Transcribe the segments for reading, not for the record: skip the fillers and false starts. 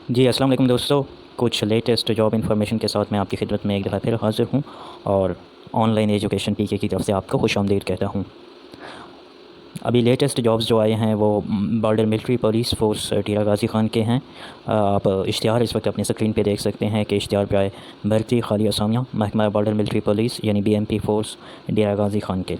جی السلام علیکم دوستو، کچھ لیٹسٹ جاب انفارمیشن کے ساتھ میں آپ کی خدمت میں ایک دفعہ پھر حاضر ہوں اور آن لائن ایجوکیشن پی کے کی طرف سے آپ کو خوش آمدید کہتا ہوں۔ ابھی لیٹسٹ جابز جو آئے ہیں وہ border military police force Dera Ghazi Khan کے ہیں۔ آپ اشتہار اس وقت اپنے اسکرین پہ دیکھ سکتے ہیں کہ اشتہار پہ آئے بھرتی خالی اسامیاں محکمہ بارڈر ملٹری پولیس یعنی BMP فورس ڈیرہ غازی خان کے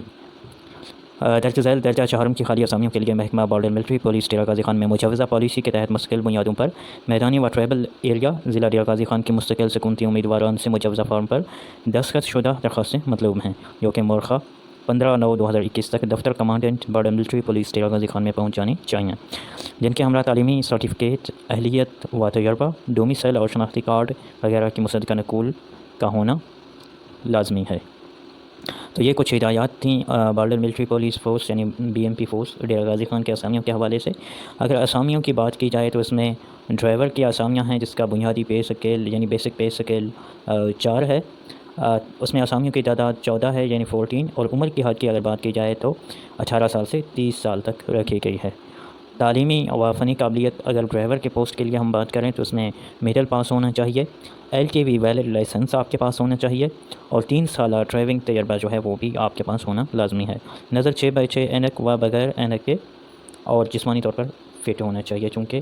درج ذیل درجہ چہارم کی خالی اسامیوں کے لیے محکمہ border military police Dera Ghazi Khan میں مجوزہ پالیسی کے تحت مستقل بنیادوں پر میدانی و ٹرائبل ایریا ضلع ڈیرہ غازی خان کی مستقل سکونتی امیدواران سے مجوزہ فارم پر دستخط شدہ درخواستیں مطلوب ہیں، جو کہ مورخہ 15/9/2021 تک دفتر commandant border military police Dera Ghazi Khan میں پہنچ جانی چاہیے، جن کے ہمراہ تعلیمی سرٹیفکیٹ، اہلیت و تجربہ، ڈومیسائل اور شناختی کارڈ وغیرہ کی مصدقہ نقول کا ہونا لازمی ہے۔ تو یہ کچھ ہدایات تھیں بارڈر ملٹری پولیس فورس یعنی BMP فورس ڈیرہ غازی خان کے اسامیوں کے حوالے سے۔ اگر اسامیوں کی بات کی جائے تو اس میں ڈرائیور کی اسامیاں ہیں، جس کا بنیادی پے سکیل یعنی بیسک پے سکیل 4 ہے۔ اس میں اسامیوں کی تعداد 14 ہے یعنی 14، اور عمر کی حد کی اگر بات کی جائے تو 18 سال سے 30 سال تک رکھی گئی ہے۔ تعلیمی و فنی قابلیت اگر ڈرائیور کے پوسٹ کے لیے ہم بات کریں تو اس میں میڈل پاس ہونا چاہیے، LTV ویلڈ لائسنس آپ کے پاس ہونا چاہیے، اور 3 سالہ ڈرائیونگ تجربہ جو ہے وہ بھی آپ کے پاس ہونا لازمی ہے۔ نظر 6/6 اینک و بغیر اینک کے، اور جسمانی طور پر فٹ ہونا چاہیے، چونکہ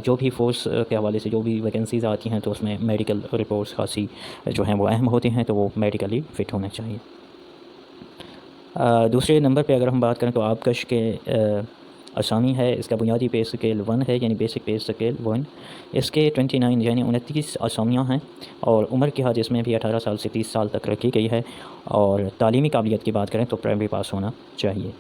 جو بھی فورس کے حوالے سے جو بھی ویکنسیز آتی ہیں تو اس میں میڈیکل رپورٹس خاصی جو ہیں وہ اہم ہوتی ہیں، تو وہ میڈیکلی فٹ ہونا چاہیے۔ دوسرے نمبر پہ اگر ہم بات کریں تو آبکش کے اسامی ہے، اس کا بنیادی پے سکیل 1 ہے یعنی بیسک پے سکیل 1۔ اس کے 29 یعنی 29 اسامیاں ہیں، اور عمر کی حد اس میں بھی 18 سال سے 30 سال تک رکھی گئی ہے، اور تعلیمی قابلیت کی بات کریں تو پرائمری پاس ہونا چاہیے۔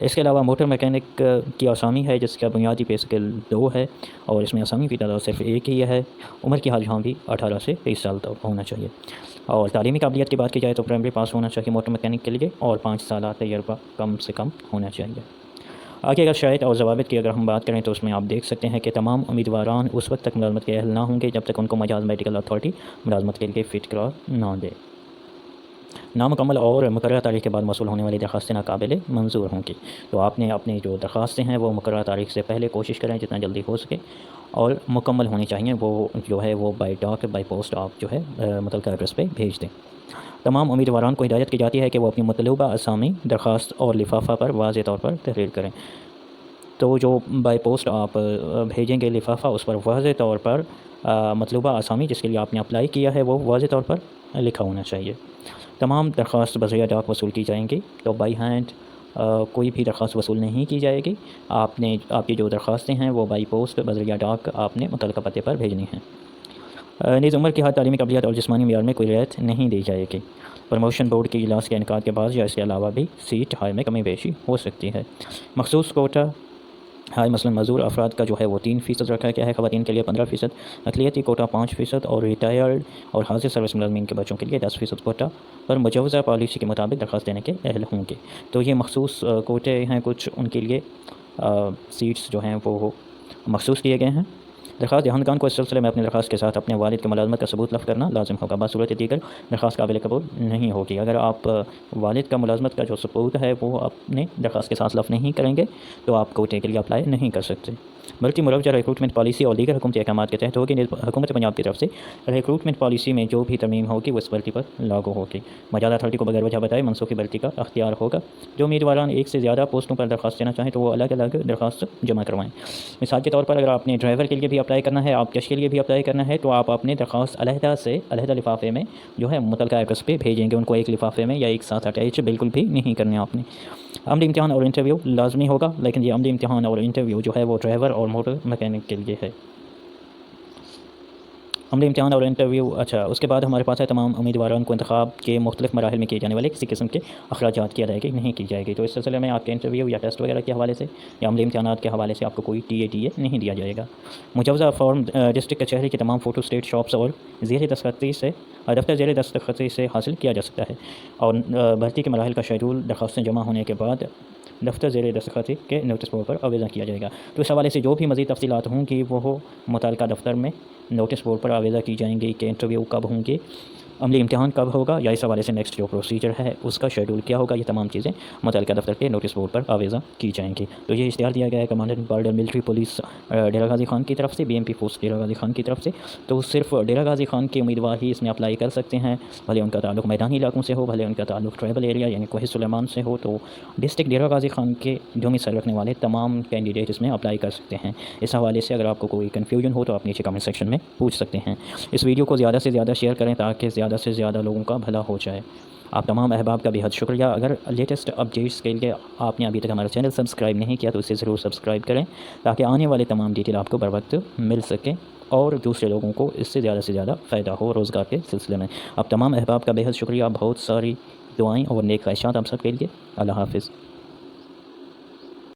اس کے علاوہ موٹر میکینک کی اسامی ہے، جس کا بنیادی پے سکیل 2 ہے، اور اس میں اسامی کی تعداد صرف 1 ہی ہے۔ عمر کی حد یہاں بھی 18 سے 30 سال تک ہونا چاہیے، اور تعلیمی قابلیت کی بات کی جائے تو پرائمری پاس ہونا چاہیے موٹر میکینک کے لیے، اور 5 سالہ تجربہ کم سے کم ہونا چاہیے۔ آگے اگر شرائط اور ضوابط کی اگر ہم بات کریں تو اس میں آپ دیکھ سکتے ہیں کہ تمام امیدواران اس وقت تک ملازمت کے اہل نہ ہوں گے جب تک ان کو مجاز میڈیکل اتھارٹی ملازمت کے لیے فٹ قرار نہ دے۔ نامکمل اور مقررہ تاریخ کے بعد موصول ہونے والی درخواستیں ناقابل منظور ہوں گی، تو آپ نے اپنی جو درخواستیں ہیں وہ مقررہ تاریخ سے پہلے کوشش کریں جتنا جلدی ہو سکے، اور مکمل ہونی چاہیے۔ وہ جو ہے وہ بائی ڈاک بائی پوسٹ آپ جو ہے متعلقہ ایڈریس پہ بھیج دیں۔ تمام امیدواران کو ہدایت کی جاتی ہے کہ وہ اپنی مطلوبہ اسامی درخواست اور لفافہ پر واضح طور پر تحریر کریں۔ تو جو بائی پوسٹ آپ بھیجیں گے لفافہ، اس پر واضح طور پر مطلوبہ اسامی جس کے لیے آپ نے اپلائی کیا ہے وہ واضح طور پر لکھا ہونا چاہیے۔ تمام درخواست بذریعہ ڈاک وصول کی جائیں گی، تو بائی ہینڈ کوئی بھی درخواست وصول نہیں کی جائے گی۔ آپ کی جو درخواستیں ہیں وہ بائی پوسٹ بذریعہ ڈاک آپ نے متعلقہ پتے پر بھیجنی ہیں۔ نیز عمر کی حد، تعلیمی قابلیت اور جسمانی معیار میں کوئی رعایت نہیں دی جائے گی۔ پروموشن بورڈ کے اجلاس کے انعقاد کے بعد یا اس کے علاوہ بھی سیٹ ہائے میں کمی بیشی ہو سکتی ہے۔ مخصوص کوٹا ہائی مثلاً معذور افراد کا جو ہے وہ 3% رکھا گیا ہے، خواتین کے لیے 15%، اقلیتی کوٹا 5%، اور ریٹائرڈ اور حاضر سروس ملازمین کے بچوں کے لیے 10% کوٹا پر مجوزہ پالیسی کے مطابق درخواست دینے کے اہل ہوں گے۔ تو یہ مخصوص کوٹے ہیں، کچھ ان کے لیے سیٹس جو ہیں وہ مخصوص کیے گئے ہیں۔ درخواست دہندگان کو اس سلسلے میں اپنی درخواست کے ساتھ اپنے والد کے ملازمت کا ثبوت لفظ کرنا لازم ہوگا، بصورت دیگر درخواست قابل قبول نہیں ہوگی۔ اگر آپ والد کا ملازمت کا جو ثبوت ہے وہ اپنے درخواست کے ساتھ لفظ نہیں کریں گے تو آپ کوٹے کے لیے اپلائی نہیں کر سکتے۔ بلکہ مروجہ ریکروٹمنٹ پالیسی اور دیگر حکومتی احکامات کے تحت ہوگی۔ حکومت پنجاب کی طرف سے ریکروٹمنٹ پالیسی میں جو بھی ترمیم ہوگی وہ اس بھرتی پر لاگو ہوگی۔ مجاز اتھارٹی کو بغیر وجہ بتائے منسوخی بھرتی کا اختیار ہوگا۔ جو امیدواران ایک سے زیادہ پوسٹوں پر درخواست دینا چاہیں تو وہ الگ الگ درخواست جمع کروائیں۔ مثال کے طور پر اگر آپ نے ڈرائیور کے لیے بھی اپلائی کرنا ہے، آپ کش کے لیے بھی اپلائی کرنا ہے، تو آپ اپنے درخواست علیحدہ لفافے میں جو ہے متعلقہ ایڈریس پہ بھیجیں گے، ان کو ایک لفافے میں یا ایک ساتھ اٹیچ بالکل بھی نہیں کرنے آپ نے۔ عملی امتحان اور انٹرویو لازمی ہوگا، لیکن یہ عملی امتحان اور انٹرویو جو ہے وہ ڈرائیور اور موٹر میکینک کے لیے ہے۔ عملی امتحان اور انٹرویو اس کے بعد ہمارے پاس ہے تمام امیدواران کو انتخاب کے مختلف مراحل میں کیے جانے والے کسی قسم کے اخراجات کی ادائیگی نہیں کی جائے گی۔ تو اس سلسلے میں آپ کے انٹرویو یا ٹیسٹ وغیرہ کے حوالے سے یا عملی امتحانات کے حوالے سے آپ کو کوئی ٹی اے نہیں دیا جائے گا۔ مجوزہ فارم ڈسٹرکٹ کچہری کے تمام فوٹو اسٹیٹ شاپس اور دفتر زیر دستخطی سے حاصل کیا جا سکتا ہے، اور بھرتی کے مراحل کا شیڈول درخواستیں جمع ہونے کے بعد دفتر زیر دستخطی کے نوٹس بورڈ پر آویزاں کیا جائے گا۔ تو اس حوالے سے جو بھی مزید تفصیلات ہوں گی وہ متعلقہ دفتر میں نوٹس بورڈ پر آویزاں کی جائیں گی کہ انٹرویو کب ہوں گے، عملی امتحان کب ہوگا یا اس حوالے سے نیکسٹ جو پروسیجر ہے اس کا شیڈول کیا ہوگا، یہ تمام چیزیں متعلقہ دفتر کے نوٹس بورڈ پر آویزہ کی جائیں گی۔ تو یہ اشتہار دیا گیا ہے commandant border military police Dera Ghazi Khan کی طرف سے، BMP پوسٹ ڈیرہ غازی خان کی طرف سے۔ تو صرف ڈیرہ غازی خان کے امیدوار ہی اس میں اپلائی کر سکتے ہیں، بھلے ان کا تعلق میدانی علاقوں سے ہو، بھلے ان کا تعلق ٹرائبل ایریا یعنی کوہ سلیمان سے ہو۔ تو ڈسٹرکٹ ڈیرہ غازی خان کے ڈومیسائل رکھنے والے تمام کینڈیڈیٹ اس میں اپلائی کر سکتے ہیں۔ اس حوالے سے اگر آپ کو کوئی کنفیوژن ہو تو آپ نیچے کمنٹ سیکشن میں پوچھ سکتے ہیں۔ اس ویڈیو کو زیادہ سے زیادہ شیئر کریں تاکہ زیادہ سے زیادہ لوگوں کا بھلا ہو جائے۔ آپ تمام احباب کا بہت شکریہ۔ اگر لیٹسٹ اپڈیٹس کے لیے آپ نے ابھی تک ہمارا چینل سبسکرائب نہیں کیا تو اسے ضرور سبسکرائب کریں تاکہ آنے والے تمام ڈیٹیل آپ کو بر وقت مل سکیں اور دوسرے لوگوں کو اس سے زیادہ فائدہ ہو روزگار کے سلسلے میں۔ آپ تمام احباب کا بہت شکریہ، بہت ساری دعائیں اور نیک خواہشات آپ سب کے لیے۔ اللہ حافظ۔